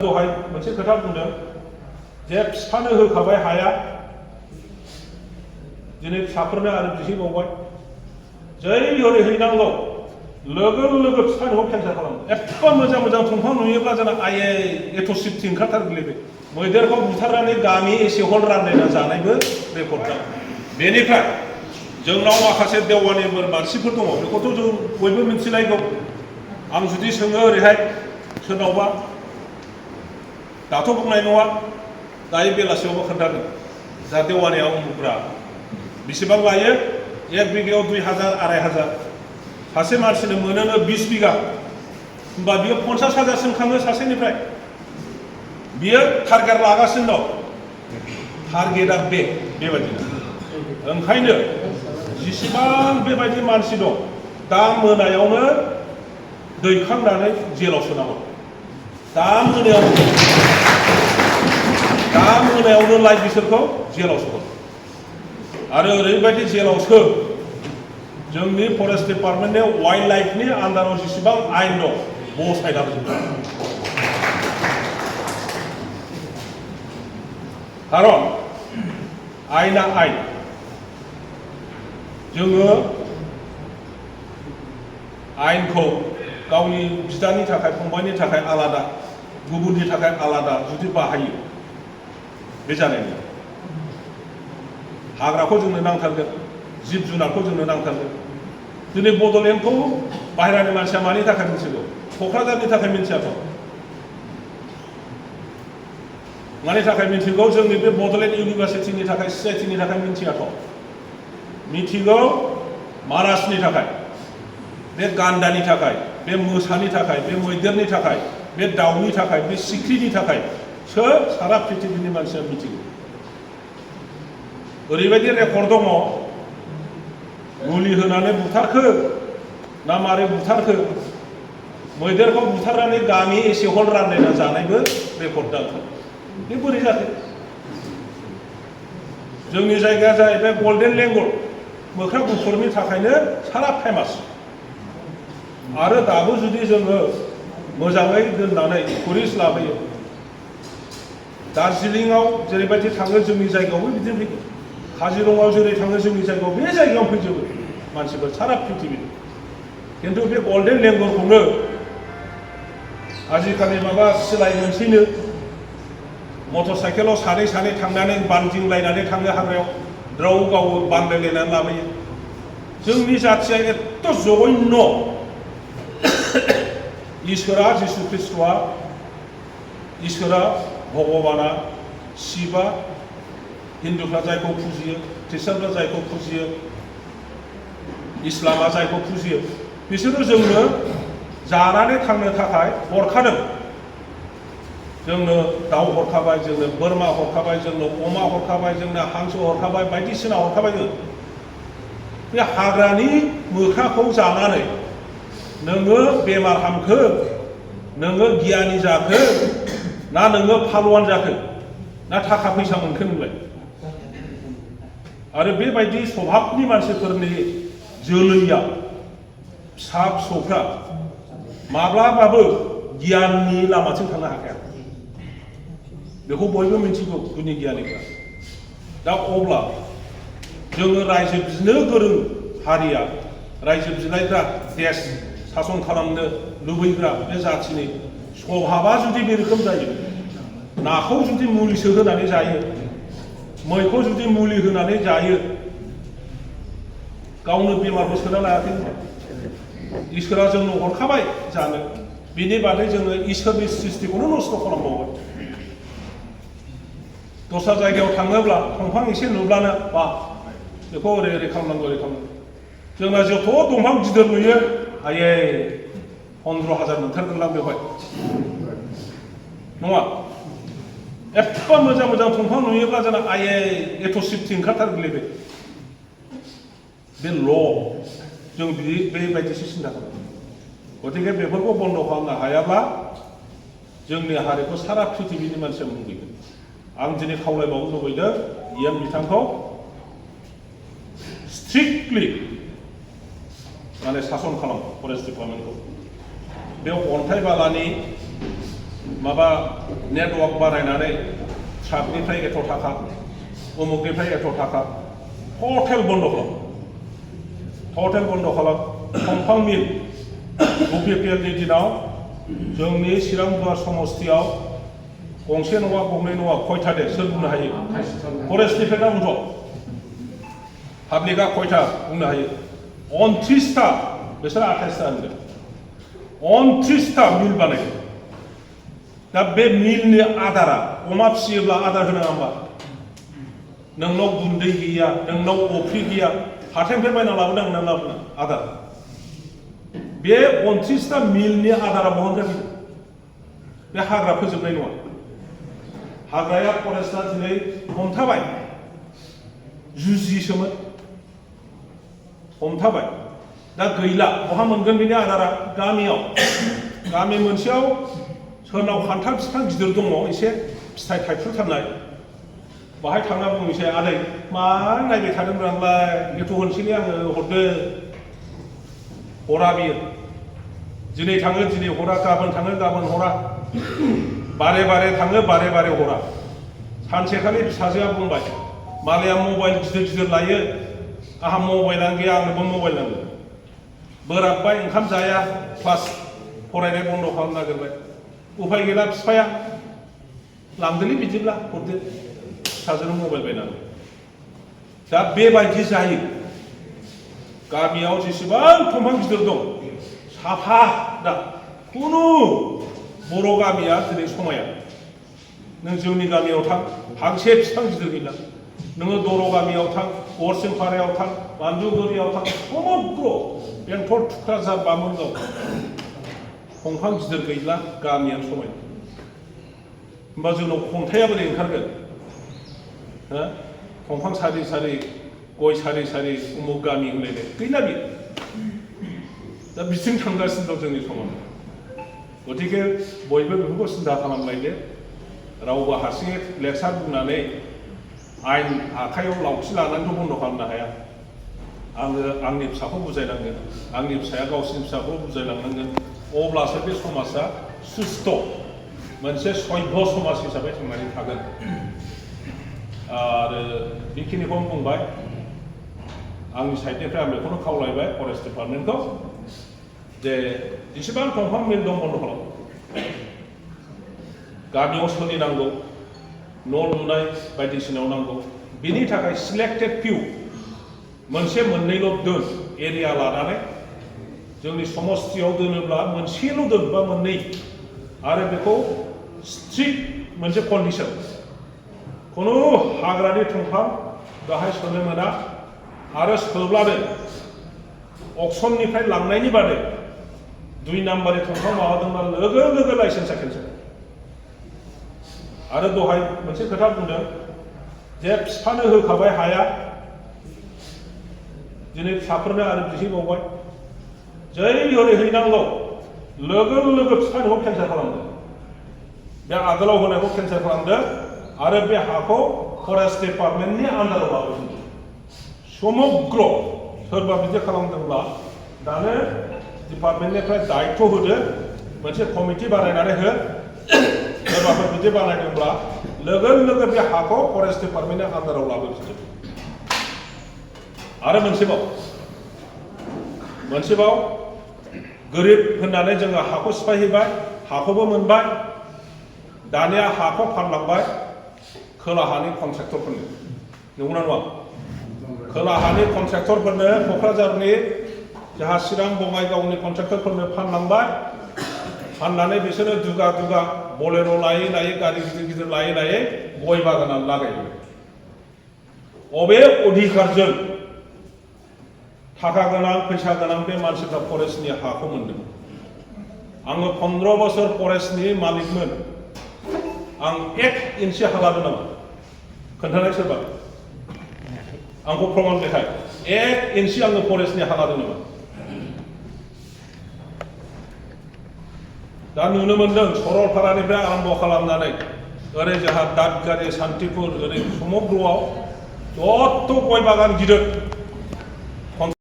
दहाय मोनसे खोथा बुंदों जे फिफानो होखाबाय हाया दिनै फिसाफोरनो आरो बिहैबावबाय जै हरै हैनांगौ लोगो लोगो फिफानो केन्सेल खालामो एफा मोजां मोजां दंफां नुयोब्ला जोंना आये एथ' सिफ्टि ओंखारथारगोलै बे मैदेरखौ बुथारनानै गामि एसे हल रानलायना जानायबो रेकर्ड दं। बेनिफ्राय जोंनाव माखासे देवानिफोर मानसिफोर दङ बेखौथ' जों बयबो मिथिलायगौ। आं जुदि सोङो ओरैहाय सोरनावबा दाथ' बुंनाय नङा दायो बेलासियावबो खोन्थादों जा देवानिया उमुग्रा बेसेबां लायो 1 बिघायाव 2000 2500 सासे मानसिनो मोनोनो 20 बिघा होमबा बियो 50,000सिम खाङो सासेनिफ्राय बियो टारगेट लागासिनो दं टारगेटआ बेबायदिनो ओंखायनो जेसेबां बेबायदि मानसि दं दा मोनायावनो दैखांनानै जेलाव सोनांगौ दा मोनायावनो लाइफ बिसोरखौ जेलाव सोगोन आरो ओरैबायदि जेलाव सो जोंनि फरेस्ट डिपार्टमेन्टनि वाइल्ड लाइफनि आन्दाराव जेसेबां आयेन दं बसायनानै खारन आयेना आयेन जोङो आयेनखौ गावनि बिदानि थाखाय फंबायनि थाखाय आलादा गुबुननि थाखाय आलादा जुदि बाहायो बे जानाय नङा। हाग्राखौ जोंनो नांथारगोन जिब जुनारखौ जोंनो नांथारगोन। दिनै बड'लेण्डखौ बाहेरानि मानसिया मानि थाखाय मिथिगौ क'क्राझारनि थाखाय मिथियाथ' मानि थाखाय मिथिगौ जोंनि बे बड'लेण्ड इउनिभारसिटिनि थाखाय सिआइटिनि थाखाय मिथियाथ' मिथिगौ मानासनि थाखाय बे गान्दानि थाखाय बे मोसानि थाखाय बे मैदेरनि थाखाय बे दाउनि थाखाय बे सिख्रिनि थाखाय सोर सारा पृथिबीनि मानसिया मिथिगौ। ओरैबायदि रेकर्ड दङ मुलि होनानै बुथारखो ना मारै बुथारखो मैदेरखौ बुथारनानै गामि एसे हल रानलायना जानायबो रेकर्ड दं। बे बोरै जाखो जोंनि जायगाया जाहैबाय गल्डेन लेंगुर मोख्रा गुफुरनि थाखायनो सारा फेमास आरो दाबो जुदि जोङो मोजाङै दोननानै टुरिस्ट लाबोयो दार्जिलिंआव जेरैबायदि थाङो जोंनि जायगायावबो बिदिनो फैगोन काजिरङायाव जेरै थाङो जोंनि जायगायाव बे जायगायाव फैजोबो मानसिफोर सारा पृथिबीनि खिन्थु बे गल्डेन लेंगुरखौनो आजिखालि माबा सिलाय मोनसैनो मटर साइकेलाव सानै सानै थांनानै बानदिंलायनानै थाङो हाग्रायाव द्राव गावो बानलायलायनानै लाबोयो। जोंनि जाथिया एथ' जघन्य इसोरा जिसु ख्रिस्ट'आ इसोरा भगबाना शिबा हिन्दुफ्रा जायखौ फुजियो ख्रिस्टानफ्रा जायखौ फुजियो इस्लामा जायखौ फुजियो बिसोरो जोंनो जानानै थांनो थाखाय हरखादों। जोंनो दाउ हरखाबाय जोंनो बोरमा हरखाबाय जोंनो अमा हरखाबाय जोंनो हांसो हरखाबाय बायदिसिना हरखाबाय जों बे हाग्रानि मोख्राखौ जानानै नोङो बेमार हामखो नोङो गियानि जाखो ना नोङो फालवान जाखो ना थाखा फैसा मोनखो नोंलाय आरो बेबायदि स्वभाबनि मानसिफोरनि जोलैया फिसा फिसौफ्रा माब्लाबाबो गियाननि लामाथिं थांनो हाखाया बेखौ बयबो मिथिगौ गुनि गियानिफ्रा। दा अब्ला जोङो रायजो बिनो गोरों हारिया रायजो बिलायग्रा देश सासन खालामनो लुबैग्रा बे जाथिनि स्वभाबा जुदि बे रोखोम जायो नाखौ जुदि मुलिसो होनानै जायो मैखौ जुदि मुलि होनानै जायो गावनो बेमारबो सोना लायाखै इसोरा जोंनो हरखाबाय जानो बिनि बादै जोङो इसोरनि सृष्टिखौनो नस्थ' खालामबावबाय। दस्रा जायगायाव थाङोब्ला दंफां एसे नुब्लानो बा बेखौ ओरै ओरै खालामनांगौ ओरै खालामनांगौ जोंना जथ' दंफां गिदिर नुयो आयै 15,000 मोनथारगोनलां बेवहाय नङा एफा मोजां मोजां दंफां नुयोब्ला जोंना आयै एथ' सिफ्टि ओंखारथारगोलै बे ल' जों बेबायदिसो सिन्था खालामो। गतिके बेफोरखौ बन्द खालामनो हायाब्ला जोंनि हारिखौ सारा पृथिबीनि मानसिया मुगैगोन। आं दिनै खावलायबावनो लुबैदों इएम बिथांखौ स्ट्रिक्टलि माने सासन खालाम फरेस्ट डिपार्टमेन्टखौ बे अन्थाइ बालानि माबा नेटवर्क बानायनानै ट्राकनिफ्राय एथ' थाखा उमुकनिफ्राय एथ' थाखा टटेल बन्द' खालाम दंफां मिल UPPLनि दिनाव जोंनि चिरां गुवार समस्तियाव गंसे नङा गंनै नङा खयथा दे सोर बुंनो हायो फरेस्टनिफ्राय ना बुंथ' पाब्लिकआ खयथा बुंनो हायो 29टा बिसोर 28टा होनदों 29टा मिल बानायदों दा बे मिलनि आदारा अमा फिसियोब्ला आदार होनाङा होमबा नोंनाव गुन्दै गैया नोंनाव अफ्रि गैया हाथायनिफ्राय बायना लाबोनांगोन ना लाबोना आदार बे 29टा मिलनि आदारा बहनगोन बे हाग्रा फोजोबनाय नङा हाग्राया फरेस्टआ दिनै हमथाबाय जुजिसोमोन हमथाबाय दा गैला बहा मोनगोन बेनि आदारा गामियाव गामि मोनसेयाव सोरनाव खान्थाल बिफां गिदिर दङ एसे फिथाइ थाइफ्रुथारनाय बाहाय थांना बुंनोसै आदै मा नायबाय थादों आंलाय एथ' होनसैलै आङो हरदो हरा बियो दिनै थाङो दिनै हरा गाबोन थाङो गाबोन हरा बारे बारे थाङो बारे बारे हरा सानसेखालि फिसाजोआ बुंबाय मालाया मबाइल गिदिर गिदिर लायो आंहा मबाइलानो गैया आंनोबो मबाइल नांगौ बोराबबाय ओंखाम जाया क्लास फरायनाय बन्द' खालामनो नागिरबाय उफाय गैला बिफाया लांदोलै बिदिब्ला हरदो फिसाजोनो मबाइल बायनानै दा बेबायदि जायो गामियाव जेसेबां दंफां गिदिर दं साफा दा खुनु बर' गामिया दिनै समाया नों जोंनि गामियाव थां फांसे बिफां गिदिर गैला नोङो दर' गामियाव थां गरसिंपारायाव थां बान्दुगुरियाव थां समग्र बेंटल थुक्राझार बामोनगाव दंफां गिदिर गैला गामियानो समाया होमबा जोंनाव खन्थाइया बोरै ओंखारगोन हो दंफां सारि सारि गय सारि सारि उमुक गामि होनलायनाय गैला बियो दा बिथिं थांगासिनो दं जोंनि समाजाव गतिके बयबो बेफोरखौ सिन्था खालामलायदो रावबो हारसिङै लेक्सार बुंनानै आयेन आखायाव लावथि लानानैथ' बन्द' खालामनो हाया आङो आंनि फिसाखौ बुजायनांगोन आंनि फिसाया गावसिनि फिसाखौ बुजायलांनांगोन अब्लासो बे समाजा सुस्थ' मोनसे सभ्य समाज हिसाबै थांनानै थागोन आरो बेखिनिखौ बुंबाय आंनि साइडनिफ्राय आं बेखौनो खावलायबाय फरेस्ट डिपार्टमेन्टखौ जे जेसेबां दंफां मिल दं बन्द' खालाम गामियाव सोलिनांगौ न' लुनाय बायदिसिनायाव नांगौ बिनि थाखाय सिलेक्टेड फिउ मोनसे मोननैल' दोन एरिया लानानै जोंनि समस्तियाव दोनोब्ला मोनसेल' दोन बा मोननै आरो बेखौ स्ट्रिक्ट मोनसे कन्डिसन खुनु हाग्रानि दंफां गाहाय सोनो मोना आरो सोब्लानो अक्सननिफ्राय लांनायनि बादै 2 नाम्बारनि दंफां माबादोंबा लोगो लोगो लाइसेन्सआ केन्सेल आरो दहाय मोनसे खोथा बुंदों जे बिफानो होखाबाय हाया दिनै फिसाफोरनो आरो बिहैबावबाय जै हरै हैनांगौ लोगो लोगो बिफानिखौ केन्सेल खालामदो बे आगोलाव होनायखौ केन्सेल खालामदो आरो बे हाखौ फरेस्ट डिपार्टमेन्टनि आन्दाराव लाबोफिनदो समग्र सोरबा बिदि खालामदोंब्ला दानो डिपार्टमेन्टनिफ्राय दायित्व होदो मोनसे कमिटि बानायनानै हो सोरबाफोर बिदि बानायदोंब्ला लोगो लोगो बे हाखौ फरेस्ट डिपार्टमेन्टनि आन्दाराव लाबोफिनदो आरो मोनसेबाव गोरिब होननानै जोङो हाखौ सिफायहैबाय हाखौबो मोनबाय दानिया हाखौ फानलांबाय खोलाहानि कन्ट्रेक्टरफोरनो नंगौना नङा खोलाहानि कन्ट्रेक्टरफोरनो क'क्राझारनि जाहा चिरां बङाइगावनि कन्ट्रेक्टरफोरनो फानलांबाय फाननानै बिसोरो दुगा दुगा बलेर' लायै लायै गारि गिदिर गिदिर लायै लायै गय बागानाव लागायो अबे अधिकारजों थाखा गोनां फैसा गोनां बे मानसिफ्रा फरेस्टनि हाखौ मोनदों आङो 15 बोसोर फरेस्टनि मालिकमोन आं 1 इन्सि हा लादों नामा खोन्थानाय सोरबा आंखौ प्रमाण देखाय 1 इन्सि आङो फरेस्टनि हा लादों नामा दा नुनो मोनदों सरलपारानिफ्राय आरम्भ खालामनानै ओरै जोंहा दादगारि सान्तिपुर ओरै समग्रआव जत्थ' गय बागान गिदिर